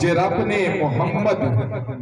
ਜੇ ਰੱਬ ਨੇ ਮੁਹੰਮਦ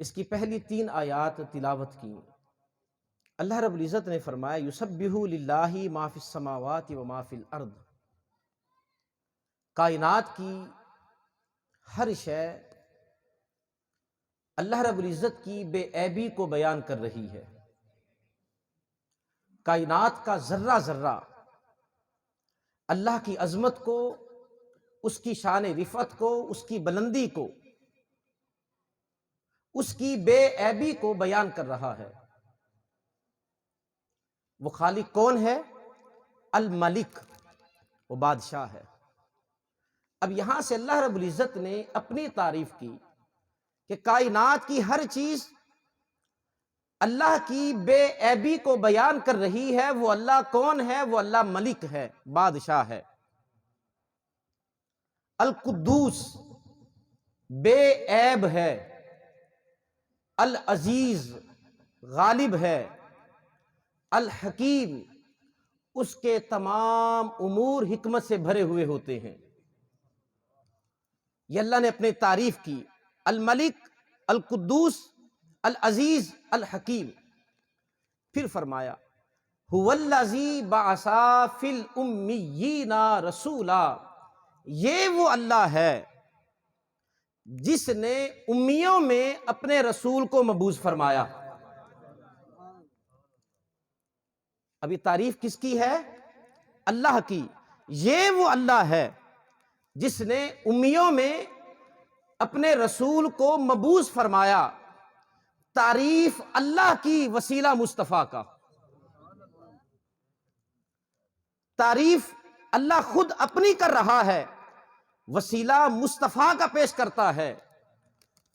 اس کی پہلی 3 آیات تلاوت کی۔ اللہ رب العزت نے فرمایا یسبح للہ ما فی السماوات و ما فی الارض، کائنات کی ہر شے اللہ رب العزت کی بے عیبی کو بیان کر رہی ہے۔ کائنات کا ذرہ ذرہ اللہ کی عظمت کو، اس کی شان رفعت کو، اس کی بلندی کو، اس کی بے عیبی کو بیان کر رہا ہے۔ وہ خالق کون ہے؟ الملک، وہ بادشاہ ہے۔ اب یہاں سے اللہ رب العزت نے اپنی تعریف کی کہ کائنات کی ہر چیز اللہ کی بے عیبی کو بیان کر رہی ہے۔ وہ اللہ کون ہے؟ وہ اللہ ملک ہے، بادشاہ ہے۔ القدوس، بے عیب ہے۔ العزیز، غالب ہے۔ الحکیم، اس کے تمام امور حکمت سے بھرے ہوئے ہوتے ہیں۔ یہ اللہ نے اپنی تعریف کی، الملک، القدوس، العزیز، الحکیم۔ پھر فرمایا هو الذی بعث فی الامیین رسولا، یہ وہ اللہ ہے جس نے امیوں میں اپنے رسول کو مبعوث فرمایا۔ ابھی تعریف کس کی ہے؟ اللہ کی۔ یہ وہ اللہ ہے جس نے امیوں میں اپنے رسول کو مبعوث فرمایا۔ تعریف اللہ کی وسیلہ مصطفیٰ کا۔ تعریف اللہ خود اپنی کر رہا ہے، وسیلہ مصطفیٰ کا پیش کرتا ہے۔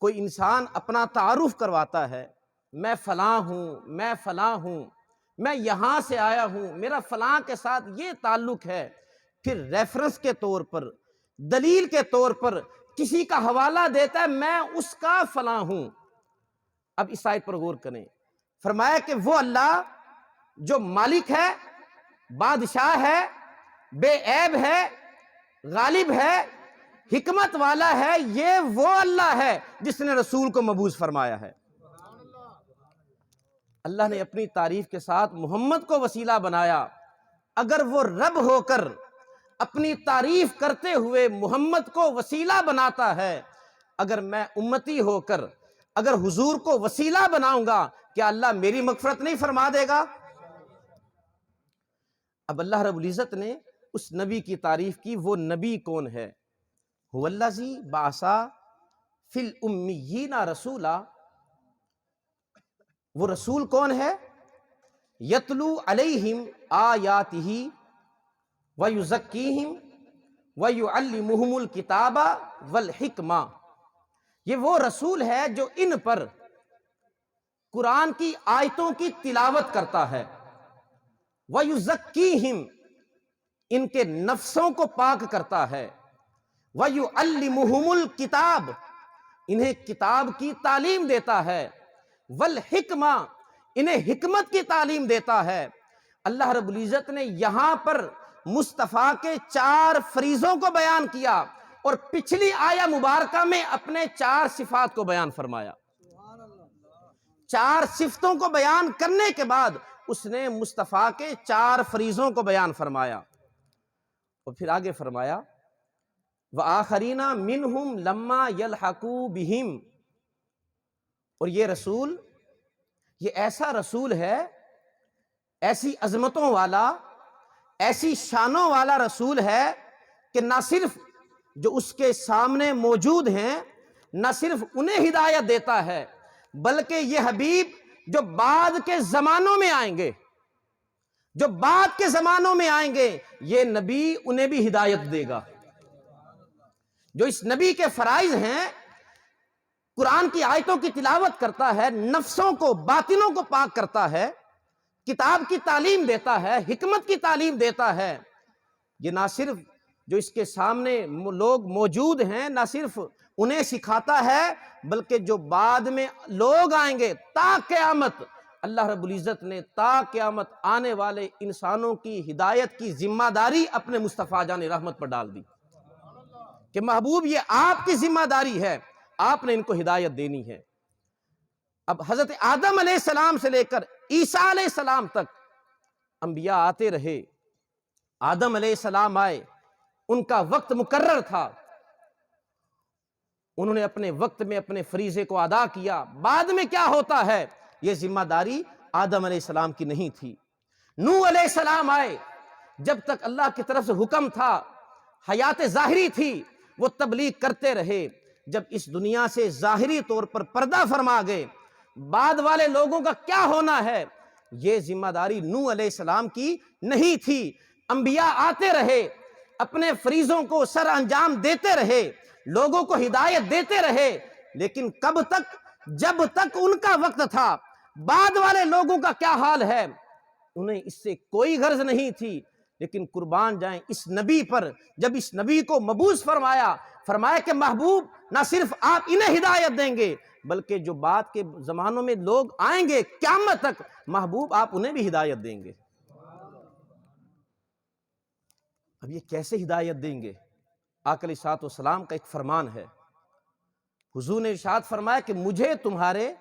کوئی انسان اپنا تعارف کرواتا ہے، میں فلاں ہوں، میں فلاں ہوں، میں یہاں سے آیا ہوں، میرا فلاں کے ساتھ یہ تعلق ہے، پھر ریفرنس کے طور پر، دلیل کے طور پر کسی کا حوالہ دیتا ہے، میں اس کا فلاں ہوں۔ اب اس آیت پر غور کریں۔ فرمایا کہ وہ اللہ جو مالک ہے، بادشاہ ہے، بے عیب ہے، غالب ہے، حکمت والا ہے، یہ وہ اللہ ہے جس نے رسول کو مبعوث فرمایا ہے۔ اللہ نے اپنی تعریف کے ساتھ محمد کو وسیلہ بنایا۔ اگر وہ رب ہو کر اپنی تعریف کرتے ہوئے محمد کو وسیلہ بناتا ہے، اگر میں امتی ہو کر اگر حضور کو وسیلہ بناؤں گا، کیا اللہ میری مغفرت نہیں فرما دے گا؟ اب اللہ رب العزت نے اس نبی کی تعریف کی۔ وہ نبی کون ہے؟ هو الذی بعث فی الامیین رسولا، وہ رسول کون ہے؟ یتلو علیہم آیاتہ ویزکیہم ویعلمہم الکتاب والحکمہ، یہ وہ رسول ہے جو ان پر قرآن کی آیتوں کی تلاوت کرتا ہے، ویزکیہم، ان کے نفسوں کو پاک کرتا ہے، ویعلمہم الکتاب، انہیں کتاب کی تعلیم دیتا ہے، والحکمہ، انہیں حکمت کی تعلیم دیتا ہے۔ اللہ رب العزت نے یہاں پر مصطفیٰ کے 4 فریضوں کو بیان کیا، اور پچھلی آیہ مبارکہ میں اپنے 4 صفات کو بیان فرمایا۔ 4 صفتوں کو بیان کرنے کے بعد اس نے مصطفیٰ کے 4 فریضوں کو بیان فرمایا، اور پھر آگے فرمایا وآخرین منہم لما یلحقوا بہم، اور یہ رسول، یہ ایسا رسول ہے، ایسی عظمتوں والا، ایسی شانوں والا رسول ہے کہ نہ صرف جو اس کے سامنے موجود ہیں، نہ صرف انہیں ہدایت دیتا ہے، بلکہ یہ حبیب جو بعد کے زمانوں میں آئیں گے، جو بعد کے زمانوں میں آئیں گے، یہ نبی انہیں بھی ہدایت دے گا۔ جو اس نبی کے فرائض ہیں، قرآن کی آیتوں کی تلاوت کرتا ہے، نفسوں کو، باطنوں کو پاک کرتا ہے، کتاب کی تعلیم دیتا ہے، حکمت کی تعلیم دیتا ہے، یہ نہ صرف جو اس کے سامنے لوگ موجود ہیں، نہ صرف انہیں سکھاتا ہے، بلکہ جو بعد میں لوگ آئیں گے تا قیامت، اللہ رب العزت نے تا قیامت آنے والے انسانوں کی ہدایت کی ذمہ داری اپنے مصطفیٰ جان رحمت پر ڈال دی کہ محبوب یہ آپ کی ذمہ داری ہے، آپ نے ان کو ہدایت دینی ہے۔ اب حضرت آدم علیہ السلام سے لے کر عیسیٰ علیہ السلام تک انبیاء آتے رہے. آدم علیہ السلام آئے، ان کا وقت مقرر تھا، انہوں نے اپنے وقت میں اپنے فریضے کو ادا کیا. بعد میں کیا ہوتا ہے یہ ذمہ داری آدم علیہ السلام کی نہیں تھی. نوح علیہ السلام آئے، جب تک اللہ کی طرف سے حکم تھا، حیات ظاہری تھی، وہ تبلیغ کرتے رہے. جب اس دنیا سے ظاہری طور پر پردہ فرما گئے، بعد والے لوگوں کا کیا ہونا ہے یہ ذمہ داری نوح علیہ السلام کی نہیں تھی. انبیاء آتے رہے، اپنے فریضوں کو سر انجام دیتے رہے، لوگوں کو ہدایت دیتے رہے، لیکن کب تک؟ جب تک ان کا وقت تھا. بعد والے لوگوں کا کیا حال ہے انہیں اس سے کوئی غرض نہیں تھی. لیکن قربان جائیں اس نبی پر، جب اس نبی کو مبعوث فرمایا کہ محبوب نہ صرف آپ انہیں ہدایت دیں گے بلکہ جو بعد کے زمانوں میں لوگ آئیں گے قیامت تک، محبوب آپ انہیں بھی ہدایت دیں گے. اب یہ کیسے ہدایت دیں گے؟ آقا علیہ الصلوۃ والسلام کا ایک فرمان ہے. حضور نے ارشاد فرمایا کہ مجھے تمہارے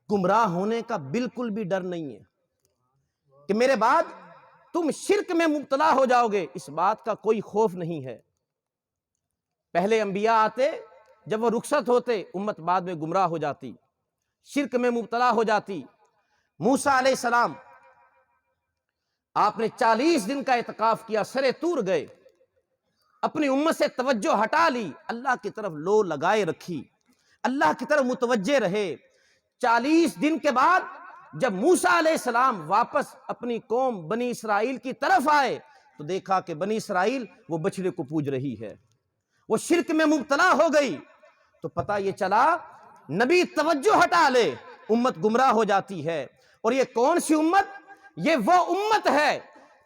گمراہ ہونے کا بالکل بھی ڈر نہیں ہے، کہ میرے بعد تم شرک میں مبتلا ہو جاؤ گے، اس بات کا کوئی خوف نہیں ہے. پہلے انبیاء آتے، جب وہ رخصت ہوتے امت بعد میں گمراہ ہو جاتی، شرک میں مبتلا ہو جاتی. موسیٰ علیہ السلام آپ نے 40 دن کا اعتکاف کیا، سرے طور گئے، اپنی امت سے توجہ ہٹا لی، اللہ کی طرف لو لگائے رکھی، اللہ کی طرف متوجہ رہے. 40 دن کے بعد جب موسیٰ علیہ السلام واپس اپنی قوم بنی اسرائیل کی طرف آئے تو دیکھا کہ بنی اسرائیل وہ بچڑے کو پوج رہی ہے، وہ شرک میں مبتلا ہو گئی. تو پتہ یہ چلا نبی توجہ ہٹا لے امت گمراہ ہو جاتی ہے. اور یہ کون سی امت؟ یہ وہ امت ہے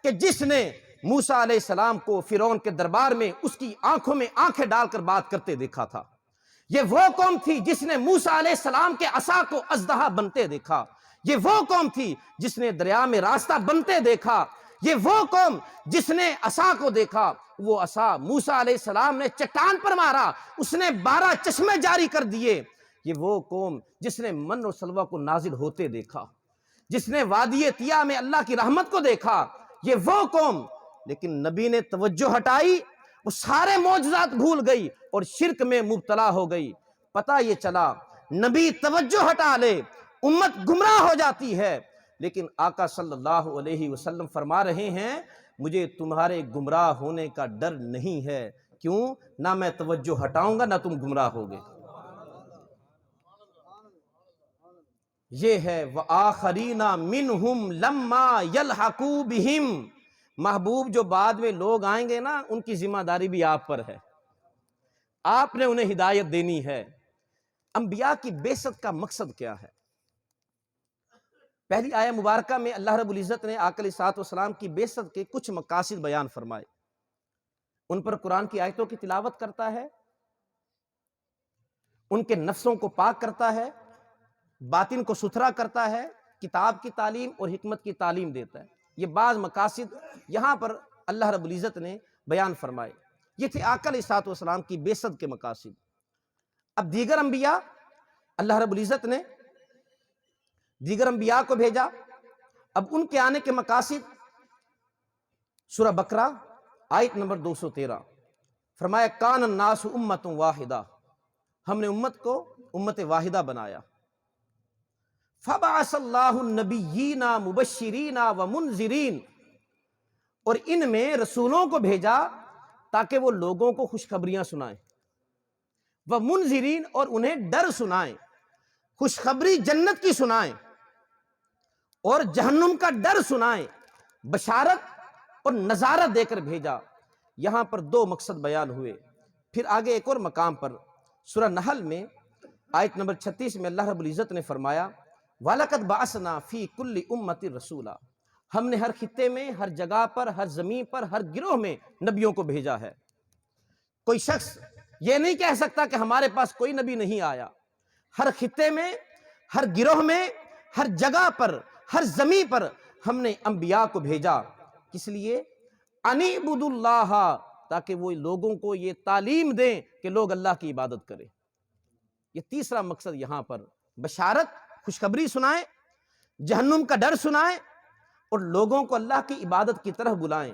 کہ جس نے موسیٰ علیہ السلام کو فرعون کے دربار میں اس کی آنکھوں میں آنکھیں ڈال کر بات کرتے دیکھا تھا. یہ وہ قوم تھی جس نے موسیٰ علیہ السلام کے عصا کو اژدہا بنتے دیکھا. یہ وہ قوم تھی جس نے دریا میں راستہ بنتے دیکھا. یہ وہ قوم جس نے عصا کو دیکھا، وہ عصا موسیٰ علیہ السلام نے چٹان پر مارا، اس نے 12 چشمے جاری کر دیے. یہ وہ قوم جس نے من و سلوہ کو نازل ہوتے دیکھا، جس نے وادی طیٰ میں اللہ کی رحمت کو دیکھا. یہ وہ قوم، لیکن نبی نے توجہ ہٹائی، وہ سارے معجزات بھول گئی اور شرک میں مبتلا ہو گئی. پتہ یہ چلا نبی توجہ ہٹا لے امت گمراہ ہو جاتی ہے. لیکن آقا صلی اللہ علیہ وسلم فرما رہے ہیں مجھے تمہارے گمراہ ہونے کا ڈر نہیں ہے. کیوں؟ نہ میں توجہ ہٹاؤں گا نہ تم گمراہ ہوگے. یہ ہے وآخرین منہم لما یلحقوا بہم. محبوب جو بعد میں لوگ آئیں گے نا ان کی ذمہ داری بھی آپ پر ہے، آپ نے انہیں ہدایت دینی ہے. انبیاء کی بعثت کا مقصد کیا ہے؟ پہلی آیہ مبارکہ میں اللہ رب العزت نے آقا علیہ الصلوۃ والسلام کی بعثت کے کچھ مقاصد بیان فرمائے. ان پر قرآن کی آیتوں کی تلاوت کرتا ہے، ان کے نفسوں کو پاک کرتا ہے، باطن کو ستھرا کرتا ہے، کتاب کی تعلیم اور حکمت کی تعلیم دیتا ہے. یہ بعض مقاصد یہاں پر اللہ رب العزت نے بیان فرمائے. یہ تھے آقا علیہ الصلوۃ والسلام کی بعثت کے مقاصد. اب دیگر انبیاء، اللہ رب العزت نے دیگر انبیاء کو بھیجا. اب ان کے آنے کے مقاصد سورہ بقرہ آیت نمبر 213 فرمایا کان الناس امۃ واحدہ، ہم نے امت کو امت واحدہ بنایا. فبعث اللہ النبیین مبشرین ومنذرین، اور ان میں رسولوں کو بھیجا تاکہ وہ لوگوں کو خوشخبریاں سنائیں، ومنذرین، اور انہیں ڈر سنائیں، خوشخبری جنت کی سنائیں اور جہنم کا ڈر سنائیں، بشارت اور نذارت دے کر بھیجا. یہاں پر 2 مقصد بیان ہوئے. پھر آگے ایک اور مقام پر سورہ نحل میں آیت نمبر 36 میں اللہ رب العزت نے فرمایا وَلَقَدْ بَعَثْنَا فِي كُلِّ أُمَّةٍ رَسُولًا، ہم نے ہر خطے میں، ہر جگہ پر، ہر زمین پر، ہر گروہ میں نبیوں کو بھیجا ہے. کوئی شخص یہ نہیں کہہ سکتا کہ ہمارے پاس کوئی نبی نہیں آیا. ہر خطے میں، ہر گروہ میں، ہر جگہ پر، ہر زمین پر ہم نے انبیاء کو بھیجا. کس لیے؟ اَنِ اعْبُدُوا اللَّهَ، تاکہ وہ لوگوں کو یہ تعلیم دیں کہ لوگ اللہ کی عبادت کریں. یہ تیسرا مقصد یہاں پر بشارت خوشخبری سنائیں، جہنم کا ڈر سنائیں اور لوگوں کو اللہ کی عبادت کی طرف بلائیں۔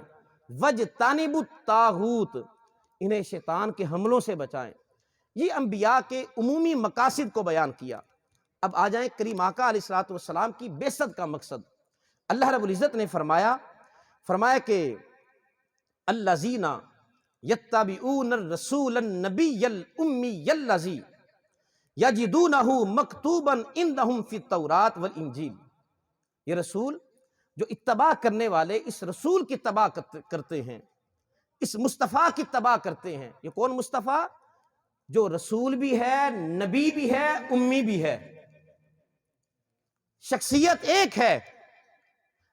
وَاجْتَنِبُوا الطَّاغُوتَ، انہیں شیطان کے حملوں سے بچائیں۔ یہ انبیاء کے عمومی مقاصد کو بیان کیا۔ اب آ جائیں کریم آقا علیہ الصلوۃ والسلام کی بعثت کا مقصد۔ اللہ رب العزت نے فرمایا کہ الذین یتبعون الرسول النبی الامی الذی یجدونہ مکتوبا عندہم فی التوراۃ والانجیل، یہ رسول جو اتباع کرنے والے اس رسول کی اتباع کرتے ہیں، اس مصطفیٰ کی اتباع کرتے ہیں۔ یہ کون مصطفیٰ؟ جو رسول بھی ہے، نبی بھی ہے، امی بھی ہے، شخصیت ایک ہے،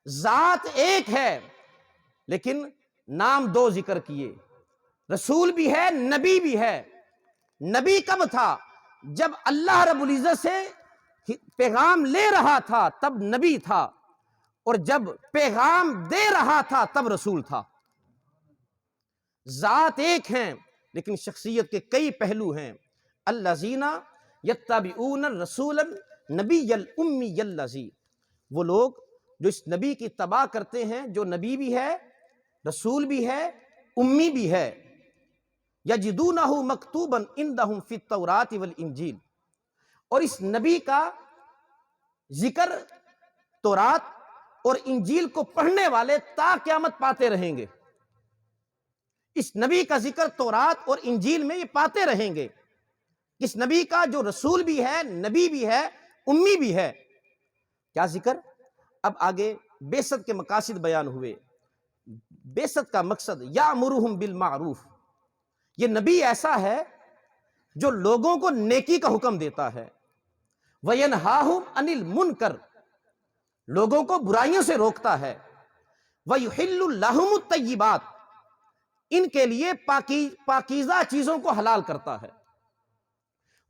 ذات ایک ہے، لیکن نام دو ذکر کیے۔ رسول بھی ہے، نبی بھی ہے۔ نبی کب تھا؟ جب اللہ رب العزت سے پیغام لے رہا تھا تب نبی تھا، اور جب پیغام دے رہا تھا تب رسول تھا۔ ذات ایک ہیں لیکن شخصیت کے کئی پہلو ہیں۔ الذین یتبعون الرسول النبی الامی الذی، وہ لوگ جو اس نبی کی اتباع کرتے ہیں جو نبی بھی ہے، رسول بھی ہے، امی بھی ہے۔ یجدونہ مکتوبا عندہم فی التوراۃ والانجیل، اور اس نبی کا ذکر تورات اور انجیل کو پڑھنے والے تا قیامت پاتے رہیں گے۔ اس نبی کا ذکر تورات اور انجیل میں یہ پاتے رہیں گے، اس نبی کا جو رسول بھی ہے، نبی بھی ہے، امی بھی ہے۔ کیا ذکر؟ اب آگے بعثت کے مقاصد بیان ہوئے۔ بعثت کا مقصد یامرہم بالمعروف، یہ نبی ایسا ہے جو لوگوں کو نیکی کا حکم دیتا ہے، وینہاہم عن المنکر، لوگوں کو برائیوں سے روکتا ہے، ویحل لہم الطیبات، ان کے لیے پاکیزہ چیزوں کو حلال کرتا ہے،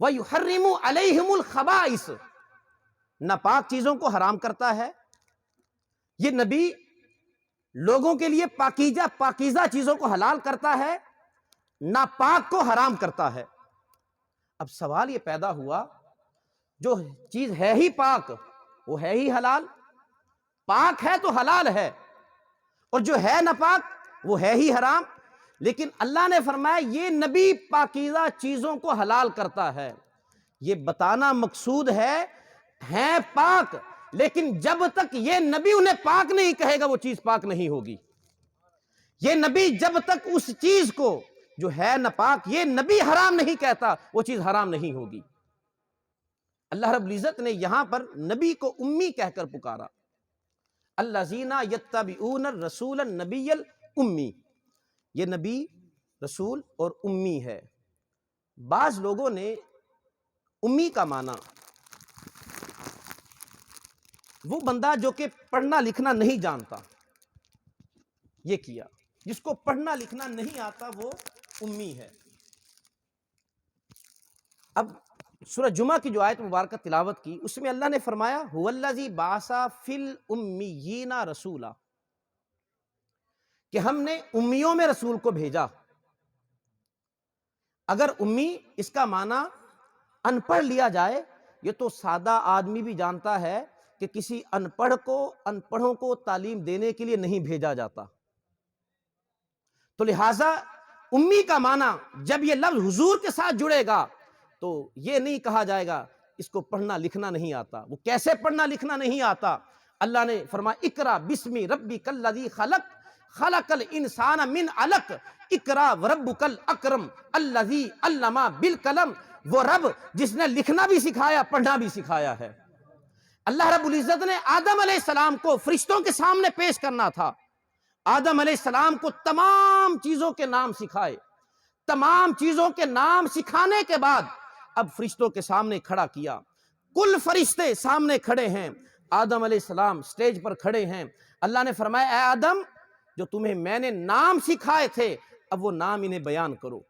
ویحرم علیہم الخبائث، ناپاک چیزوں کو حرام کرتا ہے۔ یہ نبی لوگوں کے لیے پاکیزہ چیزوں کو حلال کرتا ہے، ناپاک کو حرام کرتا ہے۔ اب سوال یہ پیدا ہوا، جو چیز ہے ہی پاک وہ ہے ہی حلال، پاک ہے تو حلال ہے، اور جو ہے ناپاک وہ ہے ہی حرام، لیکن اللہ نے فرمایا یہ نبی پاکیزہ چیزوں کو حلال کرتا ہے۔ یہ بتانا مقصود ہے ہیں پاک، لیکن جب تک یہ نبی انہیں پاک نہیں کہے گا وہ چیز پاک نہیں ہوگی۔ یہ نبی جب تک اس چیز کو جو ہے ناپاک یہ نبی حرام نہیں کہتا وہ چیز حرام نہیں ہوگی۔ اللہ رب العزت نے یہاں پر نبی کو امی کہہ کر پکارا، الذین یتبعون الرسول النبی الامی، یہ نبی رسول اور امی ہے۔ بعض لوگوں نے امی کا معنی وہ بندہ جو کہ پڑھنا لکھنا نہیں جانتا یہ کیا، جس کو پڑھنا لکھنا نہیں آتا وہ امی ہے۔ اب سورہ جمعہ کی جو آیت مبارکہ تلاوت کی اس میں اللہ نے فرمایا هو الذی بعث فی الامیین رسولا، کہ ہم نے امیوں میں رسول کو بھیجا۔ اگر امی اس کا معنی ان پڑھ لیا جائے، یہ تو سادہ آدمی بھی جانتا ہے کہ کسی ان پڑھوں کو تعلیم دینے کے لیے نہیں بھیجا جاتا، تو لہٰذا امی کا معنی جب یہ لفظ حضور کے ساتھ جڑے گا تو یہ نہیں کہا جائے گا اس کو پڑھنا لکھنا نہیں آتا۔ وہ کیسے پڑھنا لکھنا نہیں آتا؟ اللہ نے فرمایا اقرا بسم ربک الذی خلق خلق الانسان من علق اقرا وربک الاکرم الذی علم بالقلم، وہ رب جس نے لکھنا بھی سکھایا پڑھنا بھی سکھایا ہے۔ اللہ رب العزت نے آدم علیہ السلام کو فرشتوں کے سامنے پیش کرنا تھا، آدم علیہ السلام کو تمام چیزوں کے نام سکھائے، تمام چیزوں کے نام سکھانے کے بعد اب فرشتوں کے سامنے کھڑا کیا، کل فرشتے سامنے کھڑے ہیں، آدم علیہ السلام سٹیج پر کھڑے ہیں۔ اللہ نے فرمایا اے آدم جو تمہیں میں نے نام سکھائے تھے اب وہ نام انہیں بیان کرو۔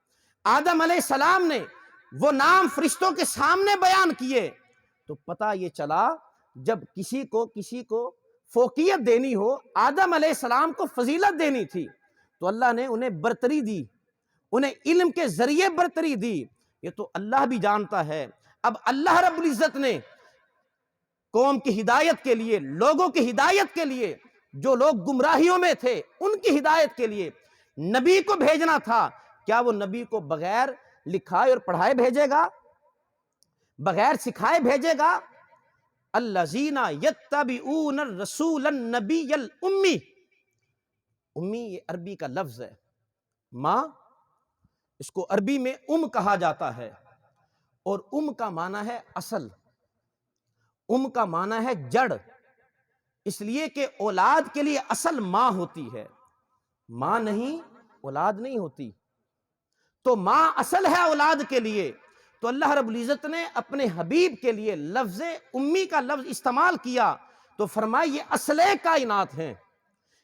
آدم علیہ السلام نے وہ نام فرشتوں کے سامنے بیان کیے تو پتہ یہ چلا جب کسی کو فوقیت دینی ہو، آدم علیہ السلام کو فضیلت دینی تھی تو اللہ نے انہیں برتری دی، انہیں علم کے ذریعے برتری دی، یہ تو اللہ بھی جانتا ہے۔ اب اللہ رب العزت نے قوم کی ہدایت کے لیے، لوگوں کی ہدایت کے لیے، جو لوگ گمراہیوں میں تھے ان کی ہدایت کے لیے نبی کو بھیجنا تھا، کیا وہ نبی کو بغیر لکھائے اور پڑھائے بھیجے گا؟ بغیر سکھائے بھیجے گا؟ الذین یتبعون الرسول النبی الامی، امی یہ عربی کا لفظ ہے، ماں اس کو عربی میں کہا جاتا ہے، اور کا معنی ہے اصل، کا معنی ہے جڑ، اس لیے کہ اولاد کے لیے اصل ماں ہوتی ہے، ماں نہیں اولاد نہیں ہوتی، تو ماں اصل ہے اولاد کے لیے۔ تو اللہ رب العزت نے اپنے حبیب کے لیے لفظ امی کا لفظ استعمال کیا تو فرمایا یہ اصل کائنات ہیں،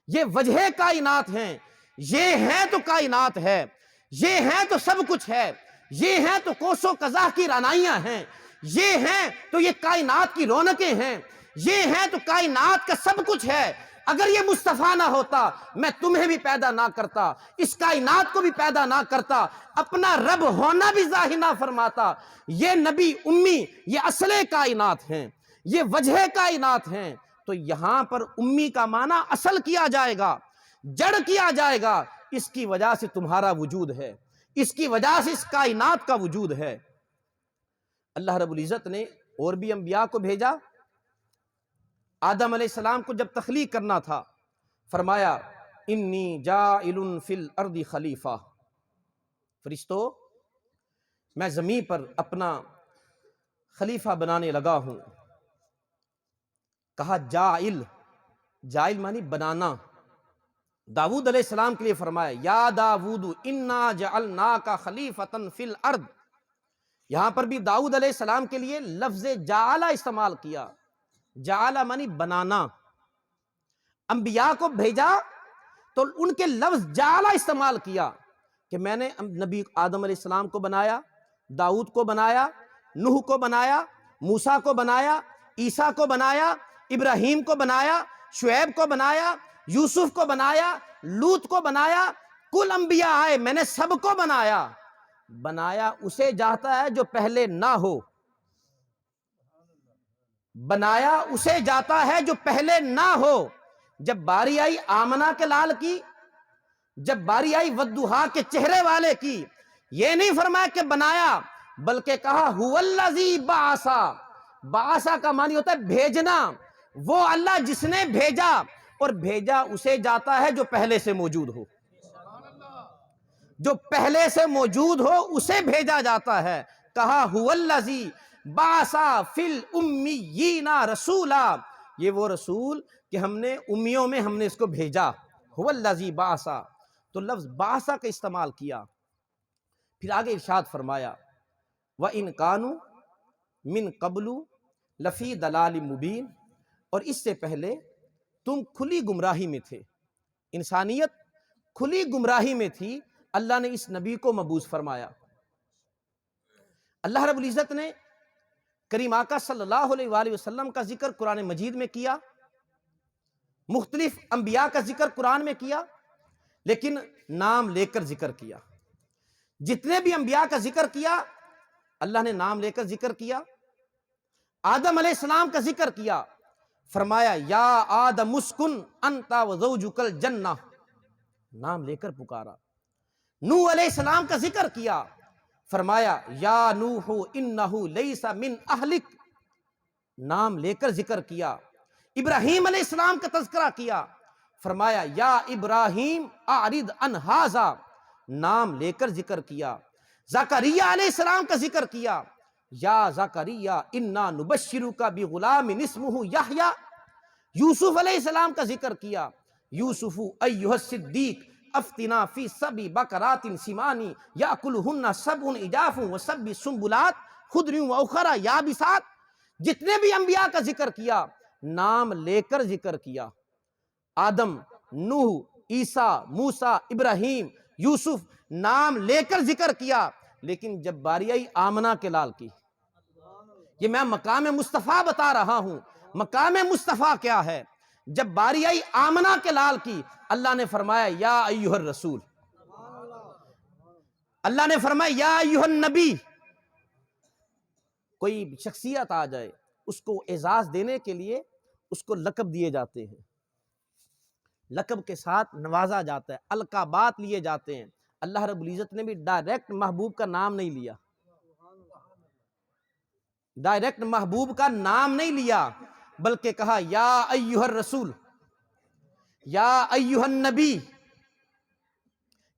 یہ وجہ کائنات ہیں، یہ ہیں تو کائنات ہے، یہ ہیں تو سب کچھ ہے، یہ ہیں تو کوس و قزح کی رعنائیاں ہیں، یہ ہیں تو یہ کائنات کی رونقیں ہیں، یہ ہیں تو کائنات کا سب کچھ ہے۔ اگر یہ مصطفیٰ نہ ہوتا میں تمہیں بھی پیدا نہ کرتا، اس کائنات کو بھی پیدا نہ کرتا، اپنا رب ہونا بھی ظاہر نہ فرماتا۔ یہ نبی امی یہ اصل کائنات ہیں، یہ وجہ کائنات ہیں، تو یہاں پر امی کا معنی اصل کیا جائے گا، جڑ کیا جائے گا، اس کی وجہ سے تمہارا وجود ہے، اس کی وجہ سے اس کائنات کا وجود ہے۔ اللہ رب العزت نے اور بھی انبیاء کو بھیجا۔ آدم علیہ السلام کو جب تخلیق کرنا تھا فرمایا انی جاعل فی الارض خلیفہ، فرشتو میں زمین پر اپنا خلیفہ بنانے لگا ہوں۔ کہا جاعل، جاعل معنی بنانا۔ داؤد علیہ السلام کے لیے فرمایا یا داؤد انا جعلناک خلیفۃ فی الارض، یہاں پر بھی داؤد علیہ السلام کے لیے لفظ جعل استعمال کیا، جعل معنی بنانا۔ انبیاء کو بھیجا تو ان کے لفظ جعل استعمال کیا کہ میں نے نبی آدم علیہ السلام کو بنایا، داؤد کو بنایا، نوح کو بنایا، موسیٰ کو بنایا، عیسیٰ کو بنایا، ابراہیم کو بنایا، شعیب کو بنایا، یوسف کو بنایا، لوط کو بنایا، کل انبیاء آئے میں نے سب کو بنایا۔ بنایا اسے جاتا ہے جو پہلے نہ ہو، بنایا اسے جاتا ہے جو پہلے نہ ہو۔ جب باری آئی آمنہ کے لال کی، جب باری آئی ودھا کے چہرے والے کی، یہ نہیں فرمایا کہ بنایا، بلکہ کہا هو الذی بعث، بعث کا معنی ہوتا ہے بھیجنا، وہ اللہ جس نے بھیجا، اور بھیجا اسے جاتا ہے جو پہلے سے موجود ہو، جو پہلے سے موجود ہو اسے بھیجا جاتا ہے۔ کہا هو الذی بعث فی الامیین رسولا، یہ وہ رسول کہ ہم نے امیوں میں ہم نے اس کو بھیجا، هو الذی بعث، تو لفظ بعث کا استعمال کیا۔ پھر آگے ارشاد فرمایا وَإِن كَانُوا مِن قَبْلُ لَفِي ضَلَالٍ مُبِينٍ، اور اس سے پہلے تم کھلی گمراہی میں تھے، انسانیت کھلی گمراہی میں تھی، اللہ نے اس نبی کو مبعوث فرمایا۔ اللہ رب العزت نے کریم آقا صلی اللہ علیہ وآلہ وسلم کا ذکر قرآن مجید میں کیا، مختلف انبیاء کا ذکر قرآن میں کیا، لیکن نام لے کر ذکر کیا۔ جتنے بھی انبیاء کا ذکر کیا اللہ نے نام لے کر ذکر کیا۔ آدم علیہ السلام کا ذکر کیا، فرمایا یا آدم اسکن انت وزوجک الجنہ، نام لے کر پکارا۔ نوح علیہ السلام کا ذکر کیا، فرمایا یا نوح انہ لیس من اہلک، نام لے کر ذکر کیا۔ ابراہیم علیہ السلام کا تذکرہ کیا، فرمایا یا ابراہیم اعرض عن ھذا، نام لے کر ذکر کیا۔ زکریا علیہ السلام کا ذکر کیا، یا زکریا انا نبشرک بغلام اسمہ یحییٰ۔ یوسف علیہ السلام کا ذکر کیا، یوسف ایھا الصدیق افتنا فی 7 بقرات سمان یاکلہن 7 عجاف و7 سنبلات خضر واخر یابسات۔ جتنے بھی انبیاء کا ذکر کیا نام لے کر ذکر کیا، آدم، نوح، عیسیٰ، موسیٰ، ابراہیم، یوسف، نام لے کر ذکر کیا۔ لیکن جب باری آئی آمنہ کے لال کی، یہ میں مقام مصطفیٰ بتا رہا ہوں، مقام مصطفیٰ کیا ہے، جب باری آئی آمنہ کے لال کی اللہ نے فرمایا یا ایھا الرسول، اللہ نے فرمایا یا ایھا النبی۔ کوئی شخصیت آ جائے اس کو اعزاز دینے کے لیے اس کو لقب دیے جاتے ہیں، لقب کے ساتھ نوازا جاتا ہے، القابات لیے جاتے ہیں۔ اللہ رب العزت نے بھی ڈائریکٹ محبوب کا نام نہیں لیا، ڈائریکٹ محبوب کا نام نہیں لیا، بلکہ کہا یا ایھا الرسول، یا ایھا النبی،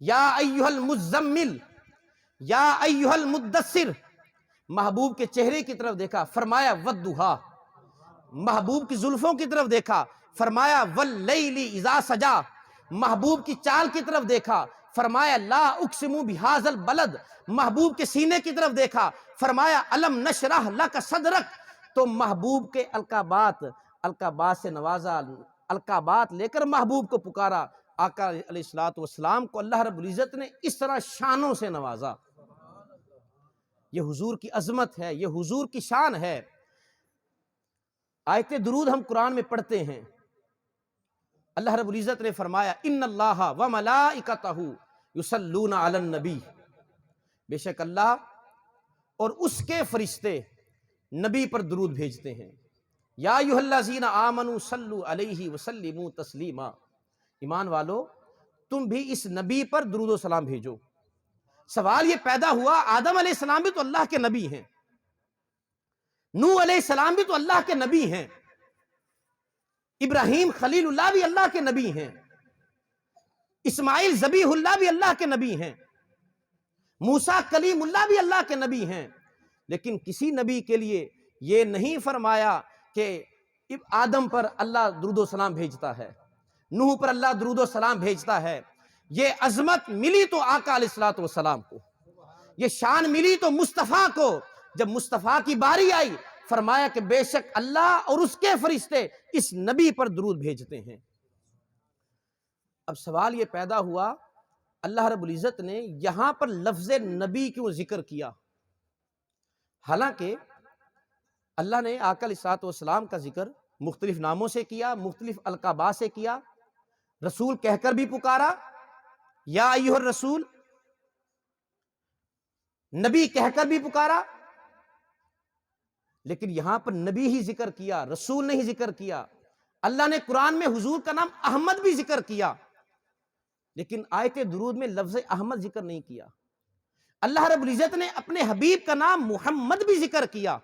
یا ایھا المزمل، یا ایھا المدثر۔ محبوب کے چہرے کی طرف دیکھا، فرمایا والضحیٰ۔ محبوب کی زلفوں کی طرف دیکھا، فرمایا واللیل اذا سجا۔ محبوب کی چال کی طرف دیکھا، فرمایا لا اقسم بہذا البلد۔ محبوب کے سینے کی طرف دیکھا، فرمایا الم نشرح لک صدرک۔ تو محبوب کے القابات سے نوازا، القابات لے کر محبوب کو پکارا۔ آقا علیہ الصلوۃ والسلام کو اللہ رب العزت نے اس طرح شانوں سے نوازا۔ یہ حضور کی عظمت ہے، یہ حضور کی شان ہے۔ آیت درود ہم قرآن میں پڑھتے ہیں، اللہ رب العزت نے فرمایا ان اللہ وملائکتہ یصلون علی النبی، بے شک اللہ اور اس کے فرشتے نبی پر درود بھیجتے ہیں۔ یا ایھا الذین آمنوا صلوا علیہ وسلموا تسلیما۔ ایمان والو تم بھی اس نبی پر درود و سلام بھیجو۔ سوال یہ پیدا ہوا، آدم علیہ السلام بھی تو اللہ کے نبی ہیں، نوح علیہ السلام بھی تو اللہ کے نبی ہیں، ابراہیم خلیل اللہ بھی اللہ کے نبی ہیں، اسماعیل ذبیح اللہ بھی اللہ کے نبی ہیں، موسیٰ کلیم اللہ بھی اللہ کے نبی ہیں، لیکن کسی نبی کے لیے یہ نہیں فرمایا کہ آدم پر اللہ درود و سلام بھیجتا ہے، نوح پر اللہ درود و سلام بھیجتا ہے۔ یہ عظمت ملی تو آقا علیہ الصلوۃ والسلام کو، یہ شان ملی تو مصطفیٰ کو۔ جب مصطفیٰ کی باری آئی، فرمایا کہ بے شک اللہ اور اس کے فرشتے اس نبی پر درود بھیجتے ہیں۔ اب سوال یہ پیدا ہوا، اللہ رب العزت نے یہاں پر لفظ نبی کیوں ذکر کیا؟ حالانکہ اللہ نے آقا علیہ الصلوۃ والسلام کا ذکر مختلف ناموں سے کیا، مختلف القابات سے کیا، رسول کہہ کر بھی پکارا، یا ایھا الرسول، نبی کہہ کر بھی پکارا، لیکن یہاں پر نبی ہی ذکر کیا، رسول نہیں ذکر کیا۔ اللہ نے قرآن میں حضور کا نام احمد بھی ذکر کیا، لیکن آیت درود میں لفظ احمد ذکر نہیں کیا۔ اللہ رب العزت نے اپنے حبیب کا نام محمد بھی ذکر کیا،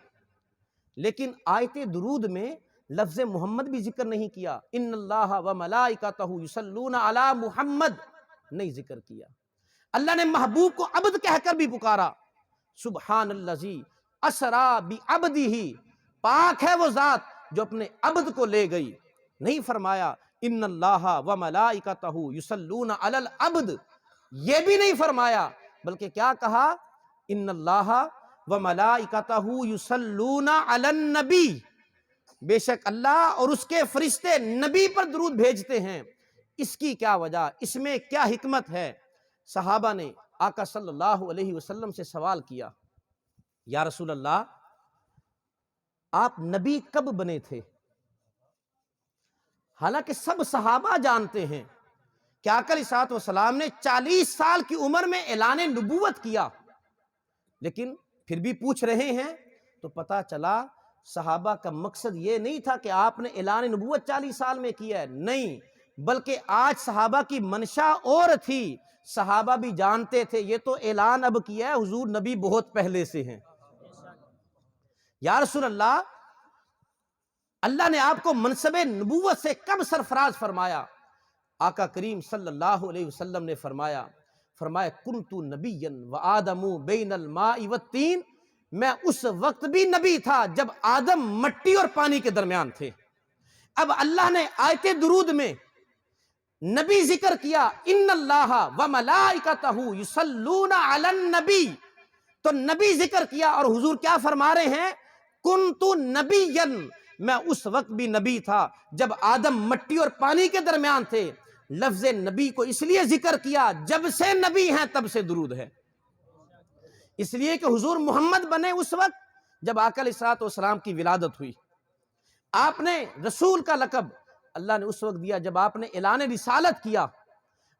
لیکن آیت درود میں لفظ محمد بھی ذکر نہیں کیا۔ ان اللہ وملائکتہ یصلون علی محمد نہیں ذکر کیا۔ اللہ نے محبوب کو عبد کہہ کر بھی پکارا، سبحان الذی اسریٰ بعبدہ، پاک ہے وہ ذات جو اپنے عبد کو لے گئی۔ نہیں فرمایا ان اللہ وملائکتہ یصلون علی العبد، یہ بھی نہیں فرمایا، بلکہ کیا کہا؟ ان اللہ وملائکتہ یصلون علی النبی، بے شک اللہ اور اس کے فرشتے نبی پر درود بھیجتے ہیں۔ اس کی کیا وجہ، اس میں کیا حکمت ہے؟ صحابہ نے آقا صلی اللہ علیہ وسلم سے سوال کیا، یا رسول اللہ آپ نبی کب بنے تھے؟ حالانکہ سب صحابہ جانتے ہیں کہ آقا علیہ الصلوۃ والسلام نے 40 سال کی عمر میں اعلان نبوت کیا، لیکن پھر بھی پوچھ رہے ہیں تو پتہ چلا صحابہ کا مقصد یہ نہیں تھا کہ آپ نے اعلان نبوت 40 سال میں کیا ہے، نہیں، بلکہ آج صحابہ کی منشا اور تھی۔ صحابہ بھی جانتے تھے یہ تو اعلان اب کیا ہے، حضور نبی بہت پہلے سے ہیں۔ یا رسول اللہ، اللہ نے آپ کو منصب نبوت سے کب سرفراز فرمایا؟ آقا کریم صلی اللہ علیہ وسلم نے فرمایا کنت نبیا وآدم بین الماء والطین، میں اس وقت بھی نبی تھا جب آدم مٹی اور پانی کے درمیان تھے۔ اب اللہ نے آیت درود میں نبی ذکر کیا، ان اللہ وملائکتہ یصلون علی النبی، تو نبی ذکر کیا، اور حضور کیا فرما رہے ہیں؟ کنت نبیا، میں اس وقت بھی نبی تھا جب آدم مٹی اور پانی کے درمیان تھے۔ لفظ نبی کو اس لیے ذکر کیا، جب سے نبی ہیں تب سے درود ہے، اس لیے کہ حضور محمد بنے اس وقت جب آقا علیہ الصلوۃ والسلام کی ولادت ہوئی۔ آپ نے رسول کا لقب اللہ نے اس وقت دیا جب آپ نے اعلان رسالت کیا۔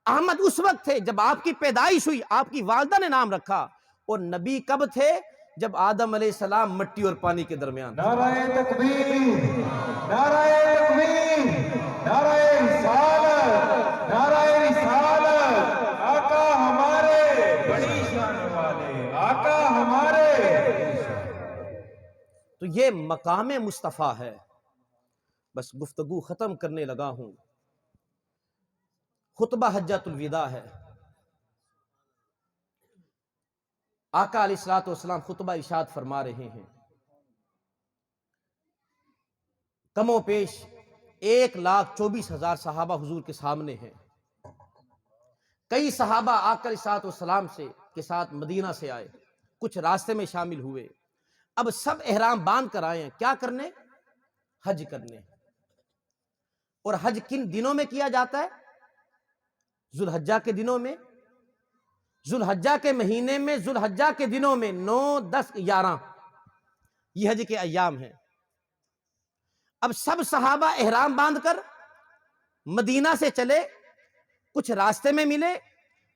احمد اس وقت تھے جب آپ کی پیدائش ہوئی، آپ کی والدہ نے نام رکھا۔ اور نبی کب تھے؟ جب آدم علیہ السلام مٹی اور پانی کے درمیان. نعرہ تکبیر، نعرہ تکبیر، نعرہ رسالت، نعرہ رسالت، آقا ہمارے بڑی شان والے، آقا ہمارے. تو یہ مقام مصطفیٰ ہے. بس گفتگو ختم کرنے لگا ہوں. خطبہ حجۃ الوداع ہے. آقا علیہ الصلوۃ والسلام خطبہ ارشاد فرما رہے ہیں. کم و پیش 1,24,000 صحابہ حضور کے سامنے ہیں. کئی صحابہ آقا علیہ الصلوۃ والسلام کے ساتھ مدینہ سے آئے، کچھ راستے میں شامل ہوئے. اب سب احرام باندھ کر آئے ہیں. کیا کرنے؟ حج کرنے. اور حج کن دنوں میں کیا جاتا ہے؟ ذوالحجہ کے دنوں میں، ذوالحجہ کے مہینے میں، ذوالحجہ کے دنوں میں 9، 10، 11 یہ حج کے ایام ہیں. اب سب صحابہ احرام باندھ کر مدینہ سے چلے، کچھ راستے میں ملے،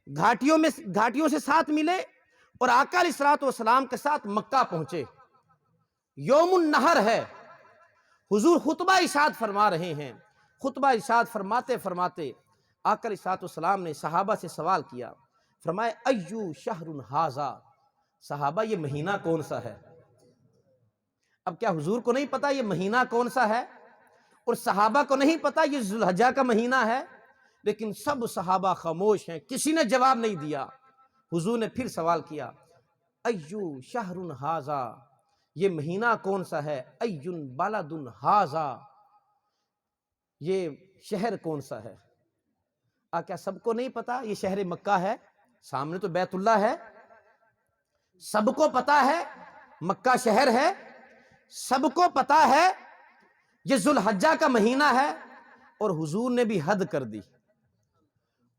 گھاٹیوں سے ساتھ ملے، اور آقا علیہ الصلوۃ والسلام کے ساتھ مکہ پہنچے. یوم النحر ہے. حضور خطبہ ارشاد فرما رہے ہیں. خطبہ ارشاد فرماتے فرماتے آقا علیہ الصلوۃ والسلام نے صحابہ سے سوال کیا. فرمائے ایو شہر ھذا، صحابہ یہ مہینہ کون سا ہے؟ اب کیا حضور کو نہیں پتا یہ مہینہ کون سا ہے؟ اور صحابہ کو نہیں پتا یہ ذوالحجہ کا مہینہ ہے؟ لیکن سب صحابہ خاموش ہیں، کسی نے جواب نہیں دیا. حضور نے پھر سوال کیا ایو شہر ھذا، یہ مہینہ کون سا ہے؟ این بلد ھذا، یہ شہر کون سا ہے؟ کیا سب کو نہیں پتا یہ شہر مکہ ہے؟ سامنے تو بیت اللہ ہے، سب کو پتا ہے مکہ شہر ہے، سب کو پتا ہے یہ ذوالحجہ کا مہینہ ہے. اور حضور نے بھی حد کر دی.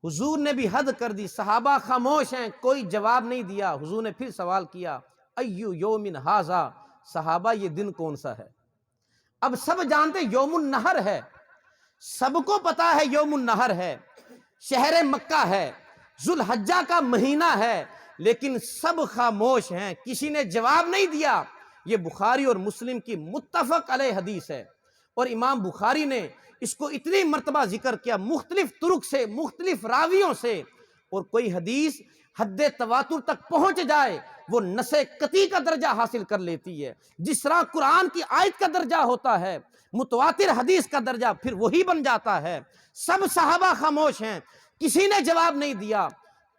حضور نے بھی حد کر دی. صحابہ خاموش ہیں، کوئی جواب نہیں دیا. حضور نے پھر سوال کیا ایو یوم ھذا، صحابہ یہ دن کون سا ہے؟ اب سب جانتے یوم النحر ہے، سب کو پتا ہے یوم النحر ہے، شہر مکہ ہے، ذوالحجہ کا مہینہ ہے، لیکن سب خاموش ہیں، کسی نے جواب نہیں دیا. یہ بخاری اور مسلم کی متفق علیہ حدیث ہے، اور امام بخاری نے اس کو اتنی مرتبہ ذکر کیا مختلف طرق سے، مختلف راویوں سے. اور کوئی حدیث حد تواتر تک پہنچ جائے وہ نص قطعی کا درجہ حاصل کر لیتی ہے. جس طرح قرآن کی آیت کا درجہ ہوتا ہے، متواتر حدیث کا درجہ پھر وہی بن جاتا ہے. سب صحابہ خاموش ہیں، کسی نے جواب نہیں دیا.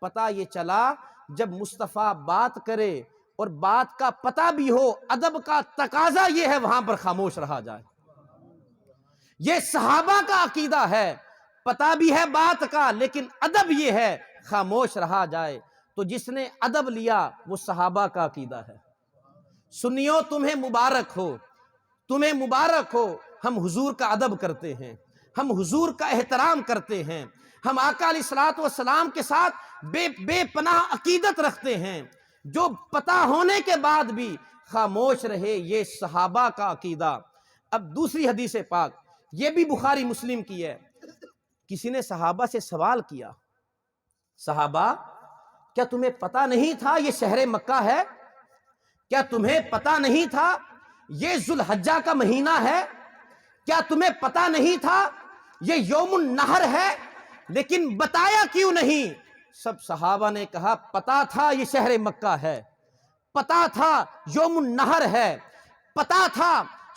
پتہ یہ چلا جب مصطفیٰ بات کرے اور بات کا پتہ بھی ہو، ادب کا تقاضا یہ ہے وہاں پر خاموش رہا جائے. یہ صحابہ کا عقیدہ ہے، پتہ بھی ہے بات کا، لیکن ادب یہ ہے خاموش رہا جائے. تو جس نے ادب لیا وہ صحابہ کا عقیدہ ہے. سنیو تمہیں مبارک ہو، تمہیں مبارک ہو. ہم حضور کا ادب کرتے ہیں، ہم حضور کا احترام کرتے ہیں، ہم آقا علیہ الصلوۃ والسلام کے ساتھ بے پناہ عقیدت رکھتے ہیں. جو پتہ ہونے کے بعد بھی خاموش رہے، یہ صحابہ کا عقیدہ. اب دوسری حدیث پاک یہ بھی بخاری مسلم کی ہے. کسی نے صحابہ سے سوال کیا صحابہ کیا تمہیں پتہ نہیں تھا یہ شہر مکہ ہے؟ کیا تمہیں پتہ نہیں تھا یہ ذوالحجہ کا مہینہ ہے؟ کیا تمہیں پتہ نہیں تھا یہ یوم النحر ہے؟ لیکن بتایا کیوں نہیں؟ سب صحابہ نے کہا پتہ تھا یہ شہر مکہ ہے، پتہ تھا یوم النحر ہے، پتہ تھا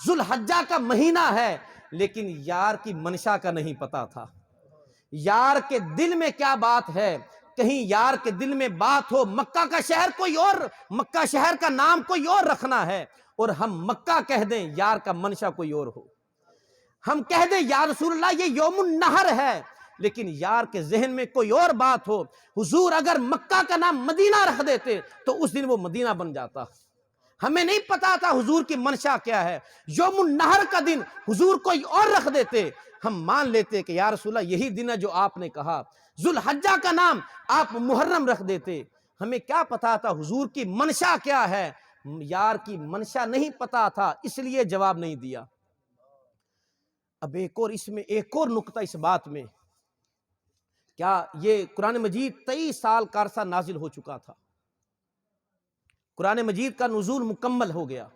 ذوالحجہ کا مہینہ ہے، لیکن یار کی منشا کا نہیں پتہ تھا. یار کے دل میں کیا بات ہے؟ کہیں یار کے دل میں بات ہو مکہ کا شہر کوئی اور، مکہ شہر کا نام کوئی اور رکھنا ہے، اور ہم مکہ کہہ دیں، یار کا منشا کوئی اور ہو. ہم کہہ دیں یا رسول اللہ یہ یوم النحر ہے، لیکن یار کے ذہن میں کوئی اور بات ہو. حضور اگر مکہ کا نام مدینہ رکھ دیتے تو اس دن وہ مدینہ بن جاتا. ہمیں نہیں پتا تھا حضور کی منشا کیا ہے. یوم النحر کا دن حضور کوئی اور رکھ دیتے، ہم مان لیتے کہ یا رسول اللہ یہی دن ہے جو آپ نے کہا. ذوالحجہ کا نام آپ محرم رکھ دیتے. ہمیں کیا پتا تھا حضور کی منشا کیا ہے؟ یار کی منشا نہیں پتا تھا، اس لیے جواب نہیں دیا. اب ایک اور نقطہ اس بات میں، کیا یہ قرآن مجید 23 سال کا عرصہ نازل ہو چکا تھا. قرآن مجید کا نزول مکمل ہو گیا.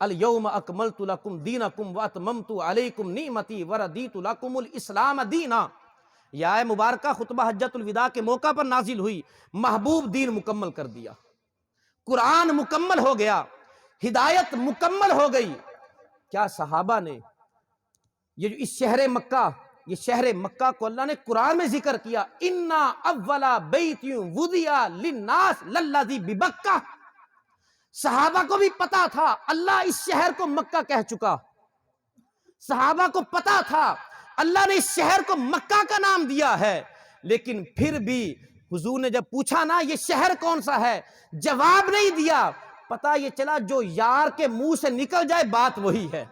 الیوم اکملت لکم دینکم واتممت علیکم نعمتی وردیت لکم الاسلام دینا. یہ آیت مبارکہ خطبہ حجۃ الوداع کے موقع پر نازل ہوئی. محبوب دین مکمل کر دیا، قرآن مکمل ہو گیا، ہدایت مکمل ہو گئی. کیا صحابہ نے یہ جو اس شہر مکہ، یہ شہر مکہ کو اللہ نے قرآن میں ذکر کیا، انا اولا بیت وضع للناس للذی ببکہ. صحابہ کو بھی پتا تھا اللہ اس شہر کو مکہ کہہ چکا، صحابہ کو پتا تھا اللہ نے اس شہر کو مکہ کا نام دیا ہے، لیکن پھر بھی حضور نے جب پوچھا نا یہ شہر کون سا ہے، جواب نہیں دیا. پتا یہ چلا جو یار کے منہ سے نکل جائے بات وہی ہے،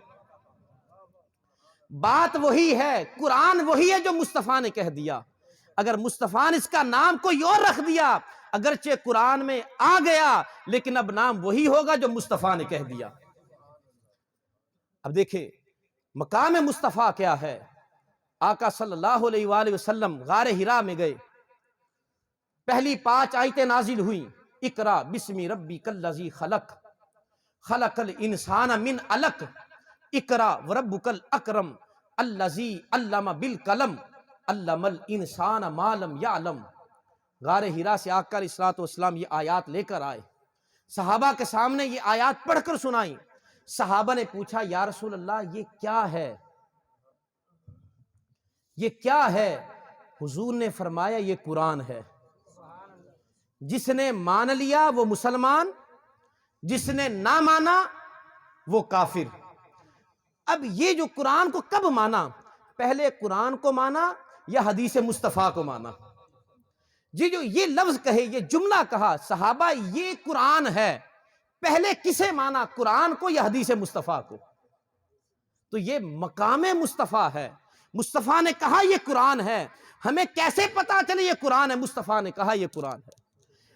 بات وہی ہے، قرآن وہی ہے جو مصطفیٰ نے کہہ دیا. اگر مصطفیٰ نے اس کا نام کوئی اور رکھ دیا، اگرچہ قرآن میں آ گیا لیکن اب نام وہی ہوگا جو مصطفیٰ نے کہہ دیا. اب دیکھیں مقام مصطفیٰ کیا ہے. آقا صلی اللہ علیہ وآلہ وسلم غار حرا میں گئے، پہلی 5 آیتیں نازل ہوئیں. اقرا بسم ربک الذی خلق، خلق الانسان من علق، اقرا وربک الاکرم الذی علم بالقلم علم الانسان ما لم یعلم. غار حرا سے آقا علیہ الصلوۃ والسلام یہ آیات لے کر آئے، صحابہ کے سامنے یہ آیات پڑھ کر سنائیں. صحابہ نے پوچھا یا رسول اللہ یہ کیا ہے، یہ کیا ہے؟ حضور نے فرمایا یہ قرآن ہے. جس نے مان لیا وہ مسلمان، جس نے نہ مانا وہ کافر. اب یہ جو قرآن کو کب مانا؟ پہلے قرآن کو مانا یا حدیث مصطفیٰ کو مانا؟ جی جو یہ لفظ کہے، یہ جملہ کہا صحابہ یہ قرآن ہے، پہلے کسے مانا، قرآن کو یا حدیث مصطفیٰ کو؟ تو یہ مقام مصطفیٰ ہے. مصطفیٰ نے کہا یہ قرآن ہے، ہمیں کیسے پتا چلے یہ قرآن ہے؟ مصطفیٰ نے کہا یہ قرآن ہے.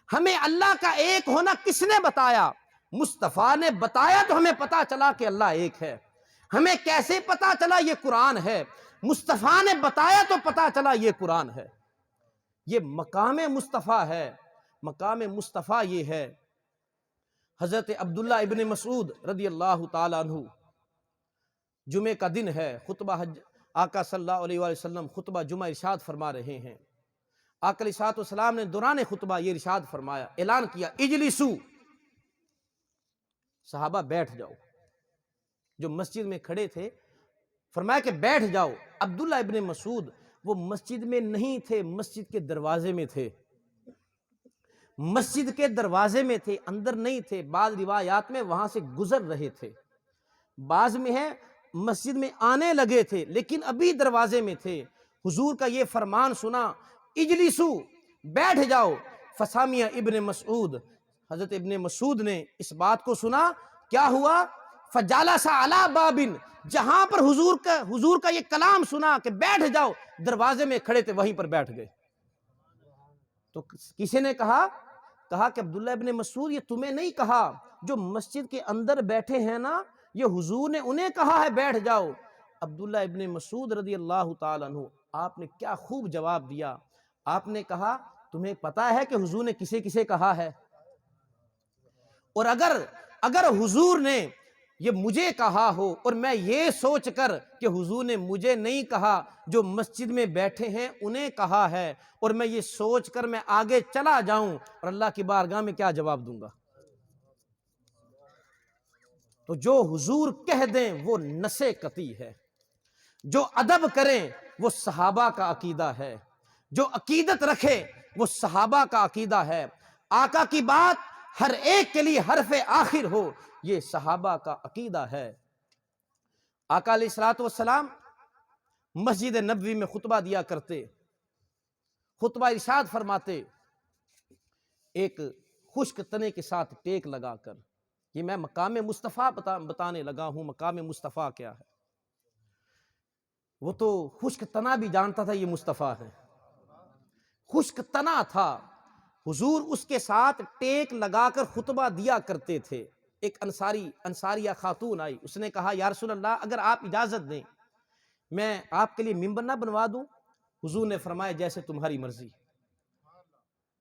ہمیں اللہ کا ایک ہونا کس نے بتایا؟ مصطفیٰ نے بتایا تو ہمیں پتا چلا کہ اللہ ایک ہے. ہمیں کیسے پتا چلا یہ قرآن ہے؟ مصطفیٰ نے بتایا تو پتا چلا یہ قرآن ہے. یہ مقام مصطفیٰ ہے. مقام مصطفیٰ یہ ہے. حضرت عبداللہ ابن مسعود رضی اللہ تعالیٰ عنہ، جمعہ کا دن ہے، خطبہ حج آقا صلی اللہ علیہ وآلہ وسلم خطبہ جمعہ ارشاد فرما رہے ہیں. آقا علیہ السلام نے دوران خطبہ یہ ارشاد فرمایا، اعلان کیا اجلسو، صحابہ بیٹھ جاؤ. جو مسجد میں کھڑے تھے فرمایا کہ بیٹھ جاؤ. عبداللہ ابن مسعود وہ مسجد میں نہیں تھے، مسجد کے دروازے میں تھے، مسجد کے دروازے میں تھے، اندر نہیں تھے. بعض روایات میں وہاں سے گزر رہے تھے، بعض میں ہے مسجد میں آنے لگے تھے لیکن ابھی دروازے میں تھے. حضور کا یہ فرمان سنا اجلسو، بیٹھ جاؤ. فسامیہ ابن مسعود، حضرت ابن مسعود نے اس بات کو سنا، کیا ہوا؟ فجالس علی بابن، جہاں پر حضور کا یہ کلام سنا کہ بیٹھ جاؤ، دروازے میں کھڑے تھے وہیں پر بیٹھ گئے. تو کسی نے کہا کہ عبداللہ ابن مسعود یہ تمہیں نہیں کہا، جو مسجد کے اندر بیٹھے ہیں نا یہ حضور نے انہیں کہا ہے بیٹھ جاؤ. عبداللہ ابن مسعود رضی اللہ تعالیٰ عنہ آپ نے کیا خوب جواب دیا. آپ نے کہا تمہیں پتا ہے کہ حضور نے کسے کسے کہا ہے؟ اور اگر حضور نے یہ مجھے کہا ہو اور میں یہ سوچ کر کہ حضور نے مجھے نہیں کہا، جو مسجد میں بیٹھے ہیں انہیں کہا ہے، اور میں یہ سوچ کر میں آگے چلا جاؤں اور اللہ کی بارگاہ میں کیا جواب دوں گا؟ تو جو حضور کہہ دیں وہ نسِ قطعی ہے، جو ادب کریں وہ صحابہ کا عقیدہ ہے، جو عقیدت رکھے وہ صحابہ کا عقیدہ ہے. آقا کی بات ہر ایک کے لیے حرف آخر ہو، یہ صحابہ کا عقیدہ ہے. آقا علیہ الصلوۃ والسلام مسجد نبوی میں خطبہ دیا کرتے، خطبہ ارشاد فرماتے ایک خشک تنے کے ساتھ ٹیک لگا کر. یہ میں مقام مصطفیٰ بتانے لگا ہوں. مقام مصطفیٰ کیا ہے؟ وہ تو خشک تنا بھی جانتا تھا یہ مصطفیٰ ہے، خشک تنا تھا. حضور اس کے ساتھ ٹیک لگا کر خطبہ دیا کرتے تھے. ایک انصاریہ خاتون آئی، اس نے کہا یا رسول اللہ اگر آپ اجازت دیں میں آپ کے لیے ممبر نہ بنوا دوں؟ حضور نے فرمایا جیسے تمہاری مرضی.